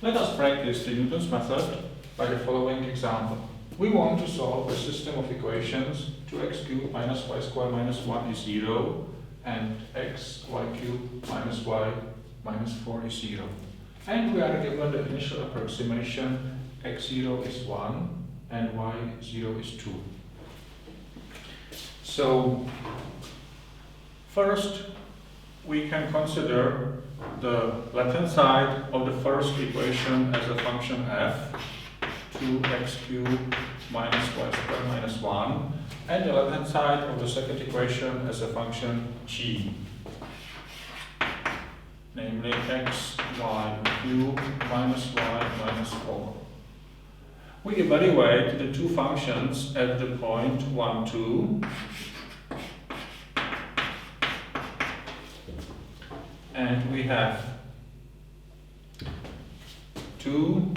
Let us practice the Newton's method by the following example. We want to solve a system of equations 2x cubed minus y squared minus 1 is 0 and x y cubed minus y minus 4 is 0. And we are given the initial approximation x0 is 1 and y0 is 2. So first we can consider the left-hand side of the first equation as a function f, 2x cubed minus y squared minus 1, and the left-hand side of the second equation as a function g, namely x y cubed minus y minus 4. We evaluate the two functions at the point 1, 2, and we have 2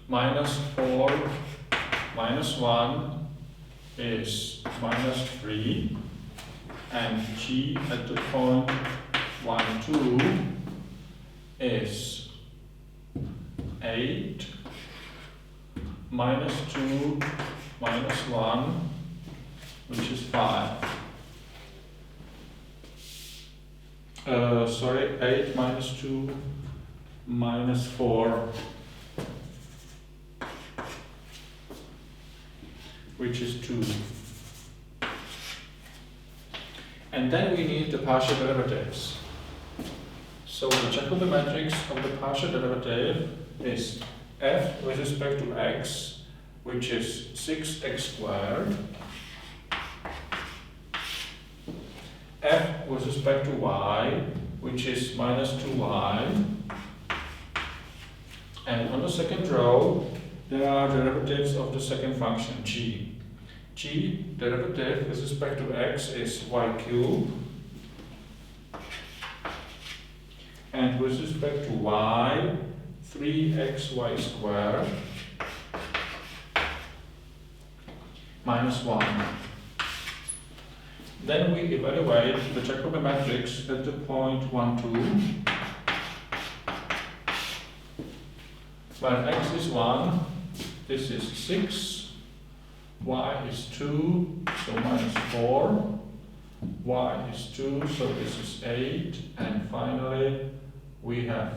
minus 4 minus 1 is minus 3, and g at the point 1, 2 is 8 minus 2 minus 1, which is 5. 8 minus 2 minus 4, which is 2. And then we need the partial derivatives. So the Jacobi matrix of the partial derivative is f with respect to x, which is 6x squared, f with respect to y, which is minus 2y, and on the second row there are derivatives of the second function g. G derivative with respect to x is y cubed, and with respect to y, 3xy squared minus 1. Then we evaluate the Jacobi matrix at the point 1, 2. When x is 1, this is 6, y is 2, so minus 4, y is 2, so this is 8, and finally we have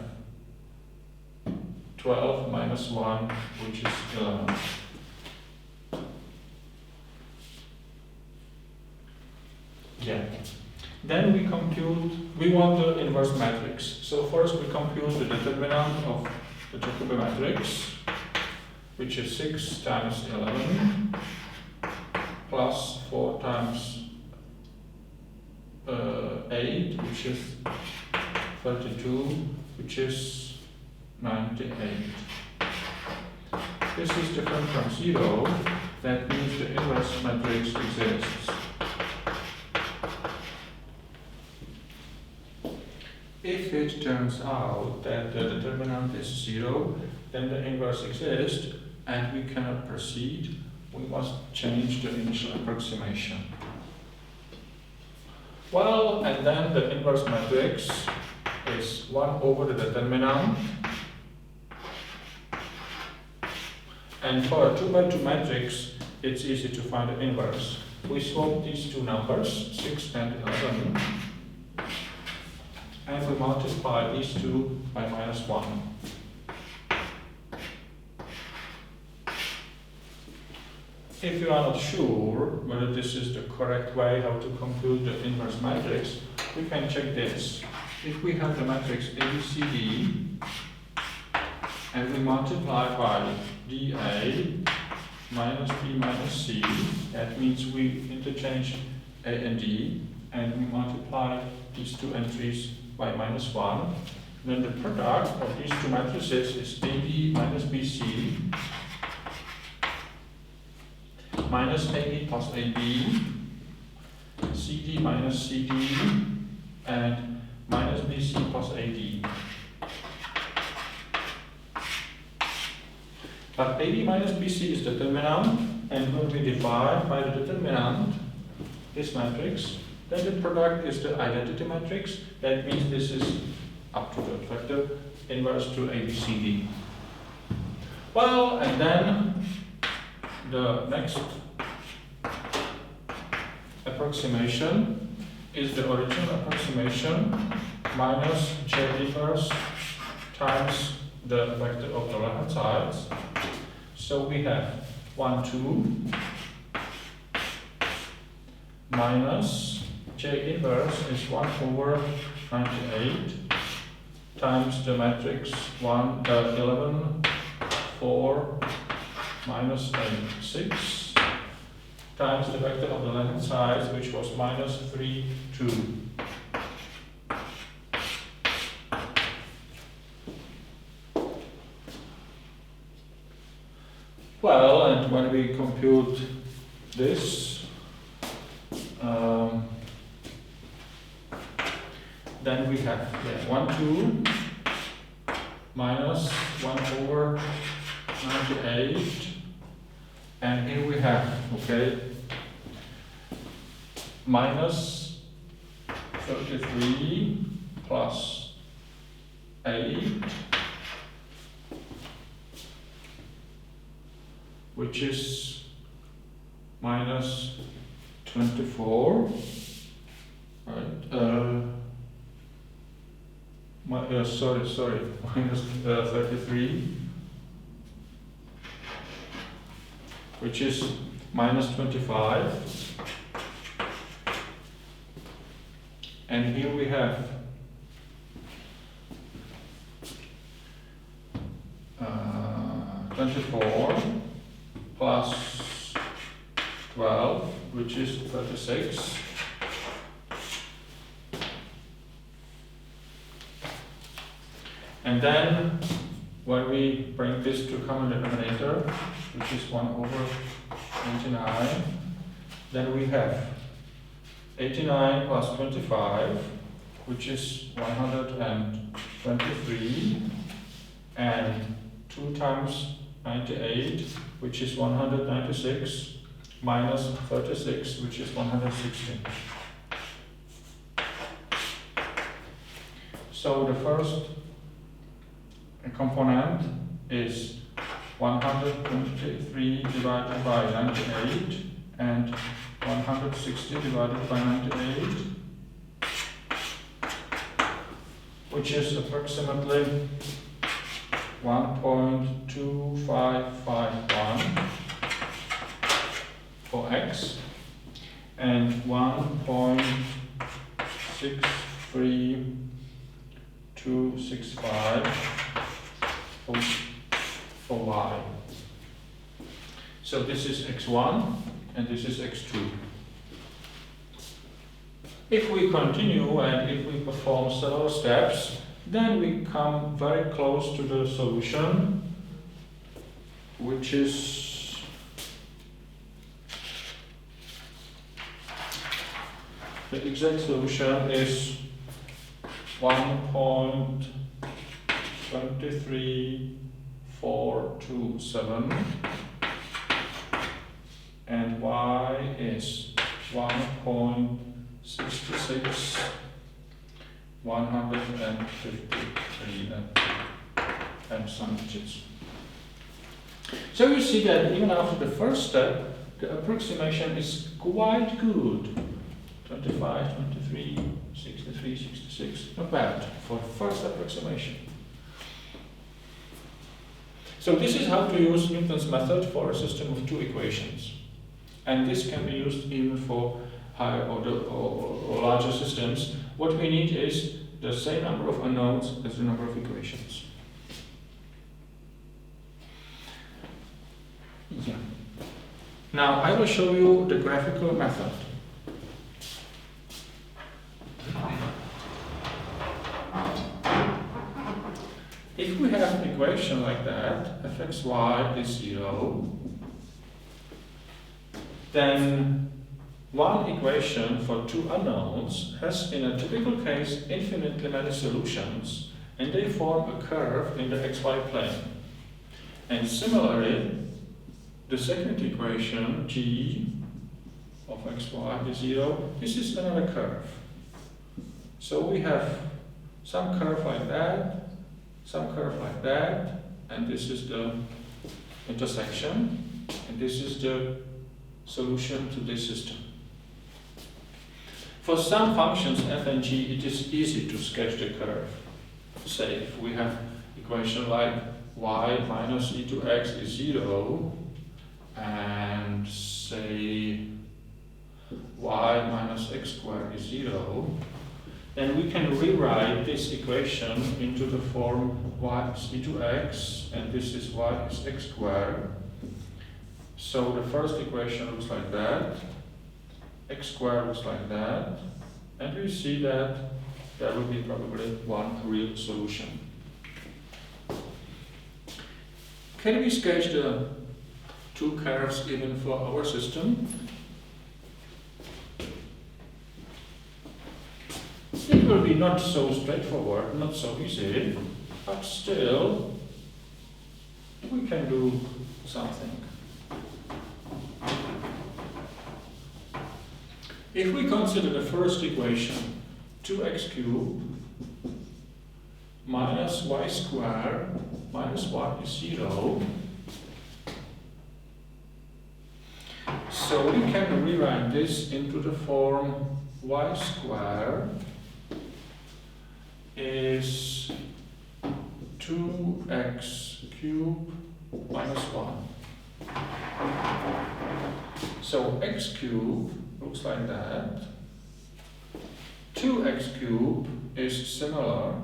12 minus 1, which is 11. Yeah. Then we want the inverse matrix. So first we compute the determinant of the Jacobi matrix, which is 6 times 11 plus 4 times 8, which is 32, which is 98. This is different from 0. That means the inverse matrix exists. If it turns out that the determinant is 0, then the inverse exists and we cannot proceed. We must change the initial approximation. Well, and then the inverse matrix is 1 over the determinant. And for a 2 by 2 matrix, it's easy to find the inverse. We swap these two numbers, 6 and 11. And we multiply these two by minus 1. If you are not sure whether this is the correct way how to compute the inverse matrix, we can check this. If we have the matrix ABCD and we multiply by DA minus B minus C, that means we interchange A and D, and we multiply these two entries by minus 1, then the product of these two matrices is AB minus BC minus AB plus AB, CD minus CD, and minus BC plus AD. But AB minus BC is determinant, and when we divide by the determinant, this matrix, then the product is the identity matrix. That means this is up to the vector inverse to ABCD. Well, and then the next approximation is the original approximation minus J inverse times the vector of the left hand sides. So we have 1, 2 minus J inverse is 1 over 98 times the matrix 11, 4, minus 8, 6 times the vector of the left hand side, which was minus 3, 2. Well, and when we compute this, then we have 1, 2 minus 1 over 98, and here we have, minus 33 plus 8, which is minus 24, right? Sorry, minus 33, which is minus 25. And here we have 24 plus 12, which is 36. And then when we bring this to common denominator, which is 1 over 89, then we have 89 plus 25, which is 123, and 2 times 98, which is 196, minus 36, which is 116. So the first component is 123 divided by 98 and 160 divided by 98, which is approximately 1.2551 for x and 1.63265 for y. So this is x1 and this is x2. If we continue and if we perform several steps, then we come very close to the solution, which is the exact solution is 1.23427 and y is 1.66 153 and some digits. So you see that even after the first step, the approximation is quite good. 25, 23, 63, 66, not bad for first approximation. So this is how to use Newton's method for a system of two equations. And this can be used even for higher or larger systems. What we need is the same number of unknowns as the number of equations. Yeah. Now I will show you the graphical method. If we have an equation like that, fxy is 0, then one equation for two unknowns has, in a typical case, infinitely many solutions, and they form a curve in the xy plane. And similarly, the second equation, g of xy is 0, this is another curve. So we have some curve like that, some curve like that, and this is the intersection, and this is the solution to this system. For some functions f and g, it is easy to sketch the curve. Say if we have equation like y minus e to x is 0, and say y minus x squared is 0, then we can rewrite this equation into the form y is e to x, and this is y is x squared. So the first equation looks like that, x squared looks like that, and we see that there will be probably one real solution. Can we sketch the two curves even for our system? It will be not so straightforward, not so easy, but still we can do something. If we consider the first equation, 2x cubed minus y squared minus 1 is 0, so we can rewrite this into the form y squared is 2x cubed minus 1. So x cubed looks like that. 2x cubed is similar.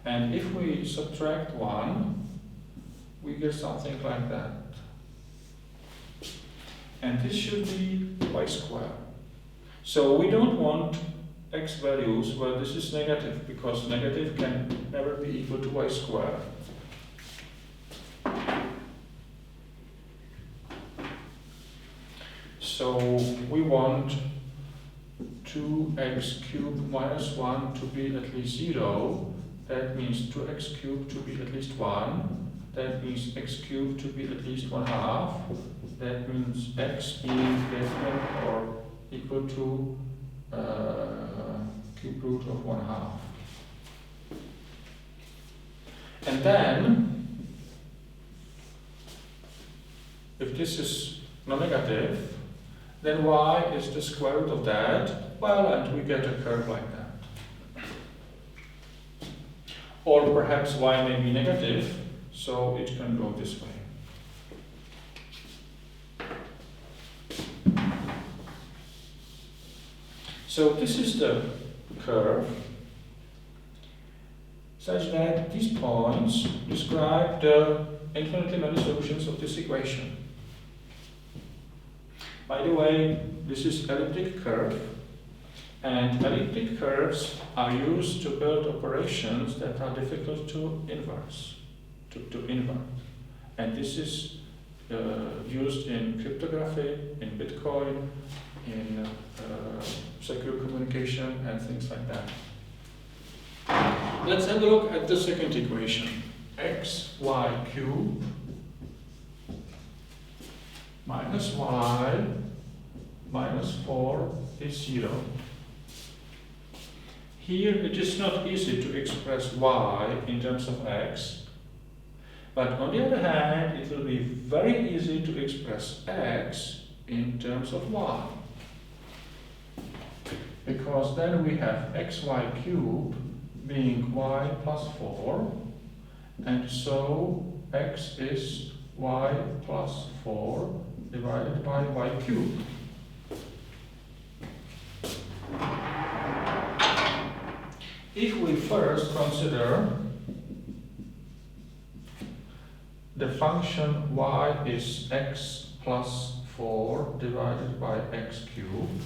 And if we subtract 1, we get something like that. And this should be y squared. So we don't want x values where this is negative, because negative can never be equal to y squared. So we want 2x cubed minus 1 to be at least 0. That means 2x cubed to be at least 1. That means x cubed to be at least 1/2. That means x being different or equal to cube root of 1/2. And then, if this is non-negative, then y is the square root of that, well, and we get a curve like that. Or perhaps y may be negative, so it can go this way. So this is the curve, such that these points describe the infinitely many solutions of this equation. By the way, this is elliptic curve, and elliptic curves are used to build operations that are difficult to inverse, to invert. And this is used in cryptography, in Bitcoin, in secure communication, and things like that. Let's have a look at the second equation. xy cubed minus y minus 4 is 0. Here it is not easy to express y in terms of x, but on the other hand it will be very easy to express x in terms of y. Because then we have xy cubed being y plus 4, and so x is y plus 4 divided by y cubed. If we first consider the function y is x plus 4 divided by x cubed,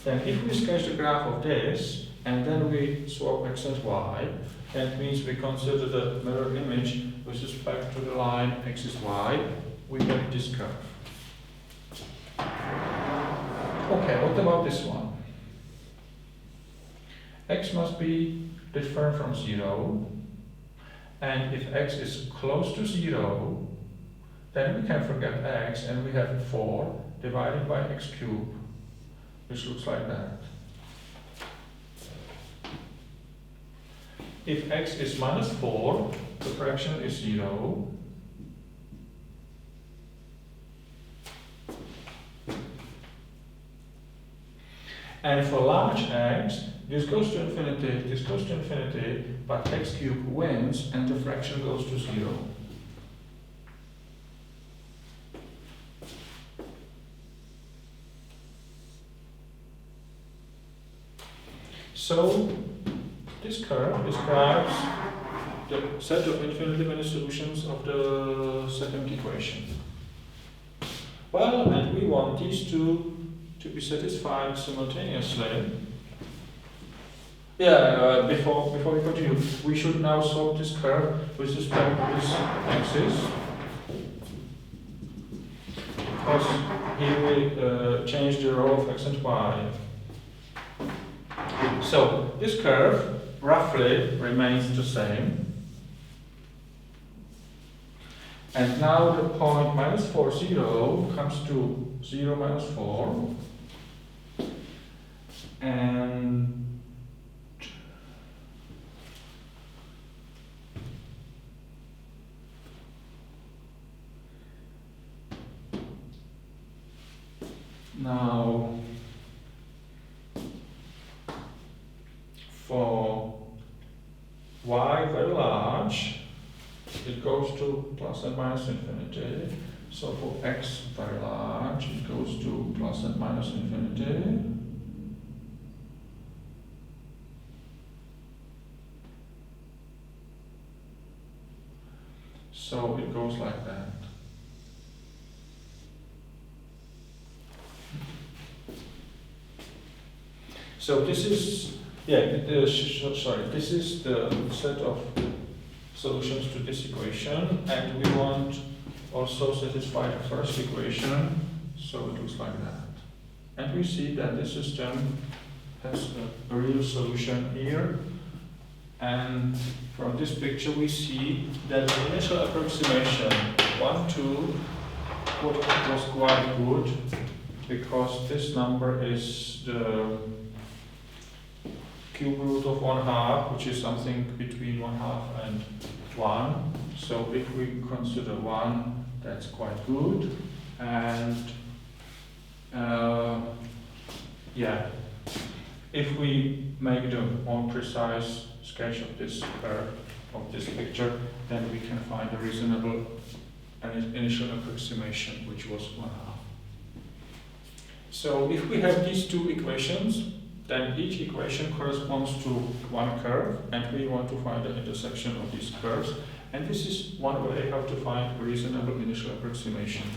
then if we sketch the graph of this, and then we swap x and y, that means we consider the mirror image with respect to the line x is y, we get this curve. Okay, what about this one? X must be different from 0, and if x is close to 0, then we can forget x and we have 4 divided by x cubed, which looks like that. If x is minus 4, the fraction is 0. And for large x, this goes to infinity, but x cubed wins and the fraction goes to 0. So this curve describes the set of infinitely many solutions of the second equation. Well, and we want these two to be satisfied simultaneously. Before we continue, we should now solve this curve with respect to this axis. Because here we change the row of x and y. So this curve roughly remains the same. And now the point minus 4, 0 comes to 0 minus 4. And now for y very large, it goes to plus and minus infinity. So for x very large, it goes to plus and minus infinity. So it goes like that. So this is, this is the set of solutions to this equation, and we want also satisfy the first equation, so it looks like that. And we see that the system has a real solution here, and from this picture we see that the initial approximation 1, 2 was quite good, because this number is the cube root of 1/2, which is something between 1/2 and 1. So if we consider 1, that's quite good. And if we make the more precise sketch of this curve, of this picture, then we can find a reasonable initial approximation, which was 1/2. So if we have these two equations, then each equation corresponds to one curve, and we want to find the intersection of these curves. And this is one way how to find a reasonable initial approximation.